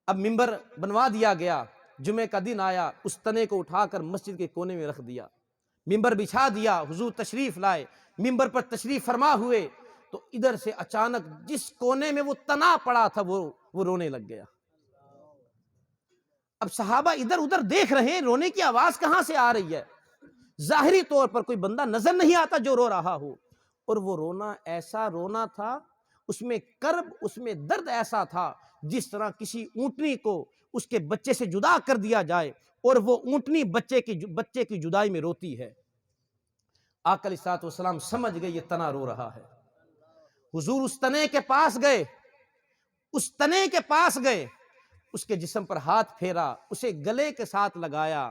اب ممبر بنوا دیا گیا. جمعے کا دن آیا، اس تنے کو اٹھا کر مسجد کے کونے میں رکھ دیا، ممبر بچھا دیا، حضور تشریف لائے، ممبر پر تشریف فرما ہوئے تو ادھر سے اچانک جس کونے میں وہ تنا پڑا تھا وہ رونے لگ گیا۔ اب صحابہ ادھر ادھر دیکھ رہے ہیں، رونے کی آواز کہاں سے آ رہی ہے؟ ظاہری طور پر کوئی بندہ نظر نہیں آتا جو رو رہا ہو، اور وہ رونا ایسا رونا تھا، اس میں کرب، اس میں درد ایسا تھا جس طرح کسی اونٹنی کو اس کے بچے سے جدا کر دیا جائے اور وہ اونٹنی بچے کی جدائی میں روتی ہے۔ آقا علیہ الصلوۃ والسلام سمجھ گئے یہ تنا رو رہا ہے۔ حضور اس تنے کے پاس گئے، اس کے جسم پر ہاتھ پھیرا، اسے گلے کے ساتھ لگایا،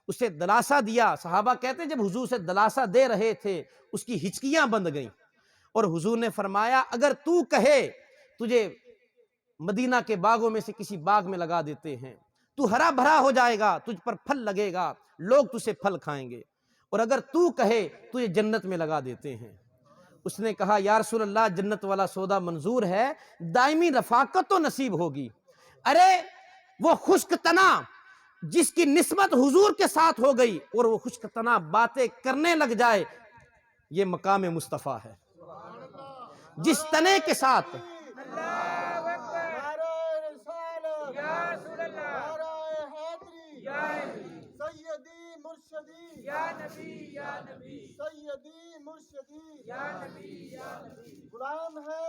اسے دلاسا دیا۔ صحابہ کہتے ہیں جب حضور سے دلاسا دے رہے تھے اس کی ہچکیاں بند گئیں، اور حضور نے فرمایا اگر تو کہے تجھے مدینہ کے باغوں میں سے کسی باغ میں لگا دیتے ہیں، تو ہرا بھرا ہو جائے گا، تجھ پر پھل لگے گا، لوگ تجھے پھل کھائیں گے، اور اگر تو کہے تجھے جنت میں لگا دیتے ہیں۔ اس نے کہا یا رسول اللہ جنت والا سودا منظور ہے، دائمی رفاقت تو نصیب ہوگی۔ ارے وہ خشک تنا جس کی نسبت حضور کے ساتھ ہو گئی اور وہ خشک تنا باتیں کرنے لگ جائے، یہ مقام مصطفیٰ ہے۔ جس تنے کے ساتھ سیدی مرشدی یا نبی یا نبی، سیدی مرشدی یا نبی یا نبی، غلام ہے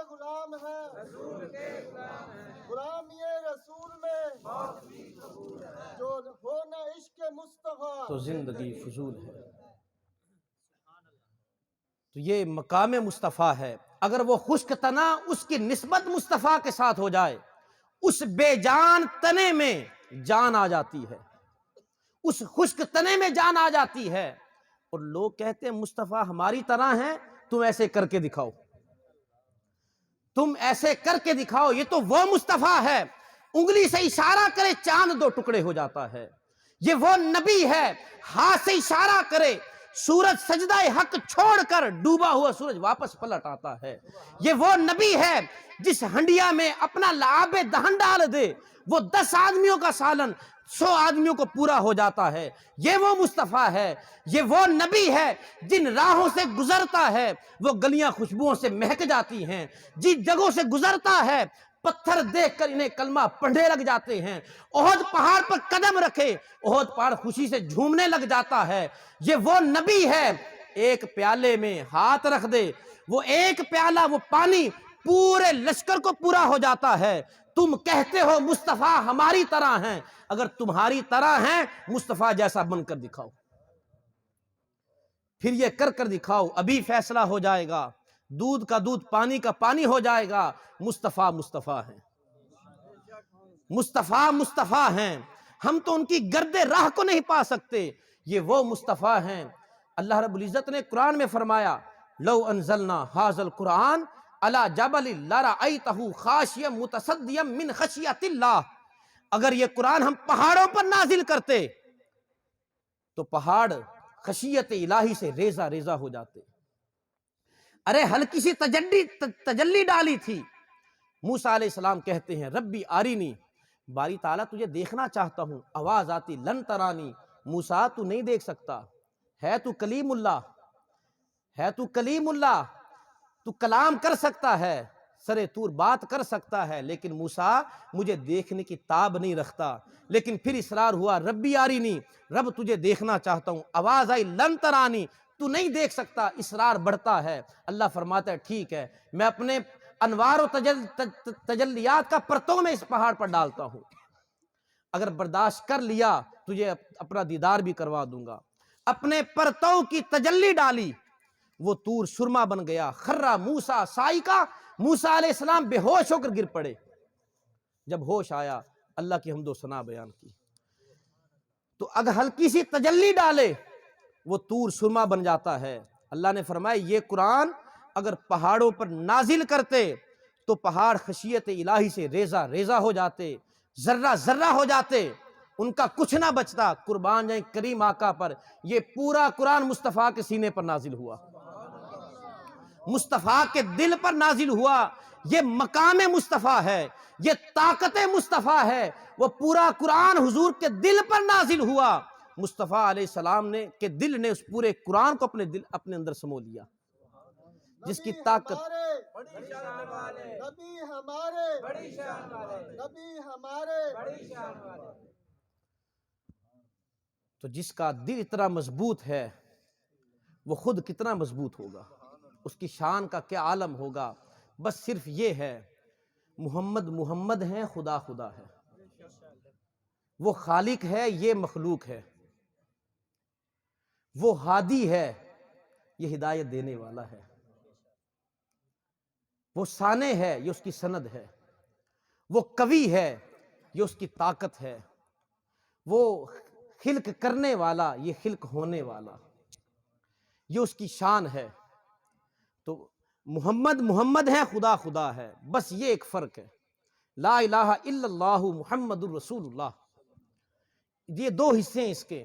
رسول کے غلام ہے، غلام یہ رسول میں موت بھی قبول ہے، جو ہو نہ عشق مصطفیٰ تو زندگی فضول ہے۔ تو یہ مقام مصطفیٰ ہے۔ اگر وہ خشک تنا اس کی نسبت مصطفیٰ کے ساتھ ہو جائے، اس بے جان تنے میں جان آ جاتی ہے، اس خشک تنے میں جان آ جاتی ہے۔ اور لوگ کہتے ہیں مصطفیٰ ہماری طرح ہیں، تم ایسے کر کے دکھاؤ، تم ایسے کر کے دکھاؤ، یہ تو وہ مصطفیٰ ہے انگلی سے اشارہ کرے چاند دو ٹکڑے ہو جاتا ہے، یہ وہ نبی ہے ہاتھ سے اشارہ کرے سورج سجدہ حق چھوڑ کر ڈوبا ہوا سورج واپس پلٹ آتا ہے، یہ وہ نبی ہے جس ہنڈیا میں اپنا لعاب دہن ڈال دے وہ 10 آدمیوں کا سالن 100 آدمیوں کو پورا ہو جاتا ہے، یہ وہ مصطفیٰ ہے، یہ وہ نبی ہے جن راہوں سے گزرتا ہے وہ گلیاں خوشبوؤں سے مہک جاتی ہیں، جن جگہوں سے گزرتا ہے پتھر دیکھ کر انہیں کلمہ پڑھنے لگ جاتے ہیں، احد پہاڑ پر قدم رکھے احد پہاڑ خوشی سے جھومنے لگ جاتا ہے، یہ وہ نبی ہے ایک پیالے میں ہاتھ رکھ دے وہ ایک پیالہ وہ پانی پورے لشکر کو پورا ہو جاتا ہے۔ تم کہتے ہو مصطفیٰ ہماری طرح ہیں، اگر تمہاری طرح ہیں مصطفیٰ جیسا بن کر دکھاؤ، پھر یہ کر دکھاؤ، ابھی فیصلہ ہو جائے گا، دودھ کا دودھ پانی کا پانی ہو جائے گا۔ مصطفیٰ ہیں، مصطفیٰ ہیں، ہم تو ان کی گرد راہ کو نہیں پا سکتے، یہ وہ مصطفیٰ ہیں۔ اللہ رب العزت نے قرآن میں فرمایا لو انزلنا ھذا القرآن علی جبل لرأیتہ خاشعا متصدعا من خشیۃ اللہ، اگر یہ قرآن ہم پہاڑوں پر نازل کرتے تو پہاڑ خشیت الہی سے ریزہ ریزہ ہو جاتے۔ ارے ہلکی سی تجلی ڈالی تھی، موسیٰ علیہ السلام کہتے ہیں ربی آرینی، باری تعالیٰ تجھے دیکھنا چاہتا ہوں، آواز آتی لن ترانی، موسیٰ تو نہیں دیکھ سکتا، ہے تو کلیم اللہ، تو کلام کر سکتا ہے، سرے طور بات کر سکتا ہے، لیکن موسیٰ مجھے دیکھنے کی تاب نہیں رکھتا۔ لیکن پھر اصرار ہوا ربی آرینی، رب تجھے دیکھنا چاہتا ہوں، آواز آئی لن ترانی، تو نہیں دیکھ سکتا، اصرار بڑھتا ہے۔ اللہ فرماتا ہے ٹھیک ہے، میں اپنے انوار و تجلیات کا پرتو میں اس پہاڑ پر ڈالتا ہوں، اگر برداشت کر لیا تجھے اپنا دیدار بھی کروا دوں گا۔ اپنے پرتو کی تجلی ڈالی، وہ طور سرما بن گیا، خرّا موسیٰ صاعقہ، موسیٰ علیہ السلام بے ہوش ہو کر گر پڑے۔ جب ہوش آیا اللہ کی حمد و ثنا بیان کی، تو اگر ہلکی سی تجلی ڈالے وہ طور سرما بن جاتا ہے۔ اللہ نے فرمایا یہ قرآن اگر پہاڑوں پر نازل کرتے تو پہاڑ خشیت الہی سے ریزہ ریزہ ہو جاتے، ذرہ ذرہ ہو جاتے، ان کا کچھ نہ بچتا۔ قربان جائیں کریم آقا پر، یہ پورا قرآن مصطفیٰ کے سینے پر نازل ہوا، مصطفیٰ کے دل پر نازل ہوا، یہ مقام مصطفیٰ ہے، یہ طاقت مصطفیٰ ہے۔ وہ پورا قرآن حضور کے دل پر نازل ہوا، مصطفیٰ علیہ السلام نے کہ دل نے اس پورے قرآن کو اپنے اندر سمو لیا، جس کی طاقت نبی ہمارے نبی ہمارے تو جس کا دل اتنا مضبوط ہے وہ خود کتنا مضبوط ہوگا، اس کی شان کا کیا عالم ہوگا۔ بس صرف یہ ہے محمد محمد ہے، خدا خدا ہے، وہ خالق ہے، یہ مخلوق ہے، وہ ہادی ہے، یہ ہدایت دینے والا ہے، وہ سانے ہے، یہ اس کی سند ہے، وہ قوی ہے، یہ اس کی طاقت ہے، وہ خلق کرنے والا، یہ خلق ہونے والا، یہ اس کی شان ہے۔ تو محمد محمد ہے، خدا خدا ہے، بس یہ ایک فرق ہے، لا الہ الا اللہ محمد الرسول اللہ۔ یہ دو حصے ہیں اس کے،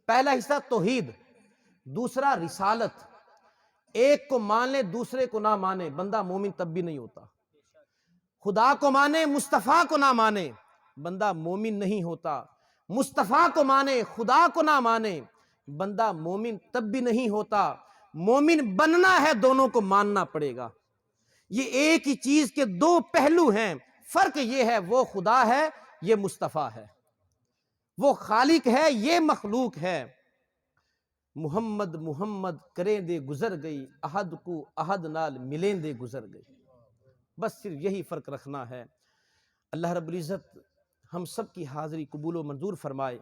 پہلا حصہ توحید، دوسرا رسالت۔ ایک کو مان لے دوسرے کو نہ مانے، بندہ مومن تب بھی نہیں ہوتا۔ خدا کو مانے مصطفیٰ کو نہ مانے، بندہ مومن نہیں ہوتا۔ مصطفیٰ کو مانے خدا کو نہ مانے، بندہ مومن تب بھی نہیں ہوتا۔ مومن بننا ہے دونوں کو ماننا پڑے گا۔ یہ ایک ہی چیز کے دو پہلو ہیں، فرق یہ ہے وہ خدا ہے، یہ مصطفیٰ ہے، وہ خالق ہے، یہ مخلوق ہے۔ محمد محمد کریں دے گزر گئی، احد کو احد نال ملیں دے گزر گئی۔ بس صرف یہی فرق رکھنا ہے۔ اللہ رب العزت ہم سب کی حاضری قبول و منظور فرمائے،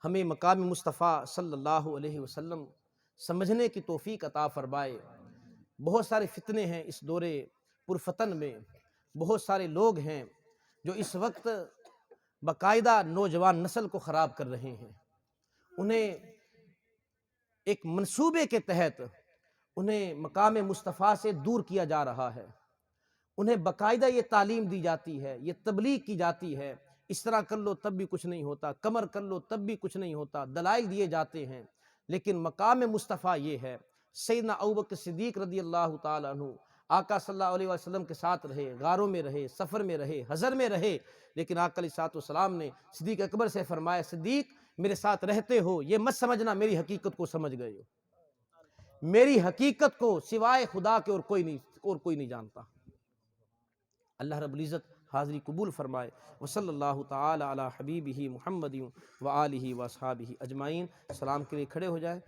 ہمیں مقام مصطفیٰ صلی اللہ علیہ وسلم سمجھنے کی توفیق عطا فرمائے۔ بہت سارے فتنے ہیں اس دور پرفتن میں، بہت سارے لوگ ہیں جو اس وقت باقاعدہ نوجوان نسل کو خراب کر رہے ہیں، انہیں ایک منصوبے کے تحت انہیں مقام مصطفیٰ سے دور کیا جا رہا ہے، انہیں باقاعدہ یہ تعلیم دی جاتی ہے، یہ تبلیغ کی جاتی ہے، اس طرح کر لو تب بھی کچھ نہیں ہوتا، کمر کر لو تب بھی کچھ نہیں ہوتا، دلائل دیے جاتے ہیں، لیکن مقام مصطفیٰ یہ ہے۔ سیدنا ابوبکر صدیق رضی اللہ تعالیٰ عنہ آقا صلی اللہ علیہ وسلم کے ساتھ رہے، غاروں میں رہے، سفر میں رہے، حضر میں رہے، لیکن آقا علیہ السلام نے صدیق اکبر سے فرمایا، صدیق میرے ساتھ رہتے ہو، یہ مت سمجھنا میری حقیقت کو سمجھ گئے ہو، میری حقیقت کو سوائے خدا کے اور کوئی نہیں جانتا۔ اللہ رب العزت حاضری قبول فرمائے۔ وصلی اللہ تعالی علی حبیبہ محمد وآلہ واصحابہ اجمعین۔ سلام کے لیے کھڑے ہو جائیں۔